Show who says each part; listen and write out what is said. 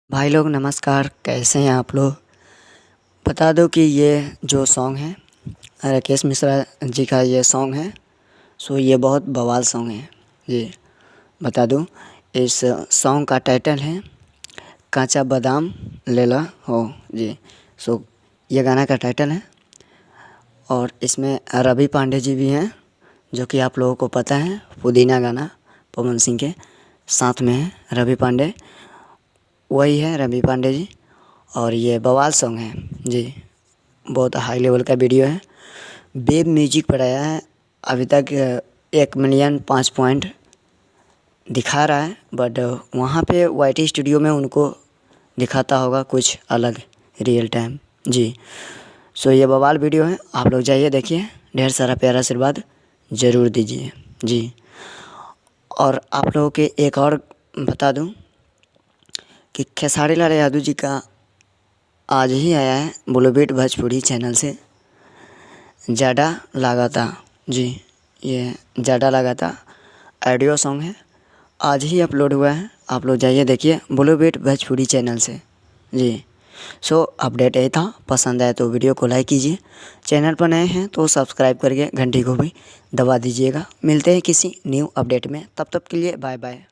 Speaker 1: भाई लोग नमस्कार, कैसे हैं आप लोग। बता दो कि ये जो सॉन्ग है राकेश मिश्रा जी का ये सॉन्ग है। ये बहुत बवाल सॉन्ग है जी। बता दूं, इस सॉन्ग का टाइटल है काचा बादाम लेला हो जी। ये गाना का टाइटल है और इसमें रवि पांडे जी भी हैं, जो कि आप लोगों को पता है पुदीना गाना पवन सिंह के साथ में है रवि पांडे, वही है रवि पांडे जी। और ये बवाल सॉन्ग है जी, बहुत हाई लेवल का वीडियो है। वेब म्यूजिक पर आया है, अभी तक 1,005,000 दिखा रहा है, बट वहाँ पे वाईटी स्टूडियो में उनको दिखाता होगा कुछ अलग रियल टाइम जी। ये बवाल वीडियो है, आप लोग जाइए देखिए, ढेर सारा प्यारा आशीर्वाद ज़रूर दीजिए जी। और आप लोगों के एक और बता दूं कि खेसारी लाल यादव जी का आज ही आया है बोलोबेट भोजपुरी चैनल से जाड़ा लगाता जी। ये जाड़ा लगाता ऑडियो सॉन्ग है, आज ही अपलोड हुआ है, आप लोग जाइए देखिए बोलोबेट भोजपुरी चैनल से जी। अपडेट यही था, पसंद आए तो वीडियो को लाइक कीजिए, चैनल पर नए हैं तो सब्सक्राइब करके घंटी को भी दबा दीजिएगा। मिलते हैं किसी न्यू अपडेट में, तब तक के लिए बाय बाय।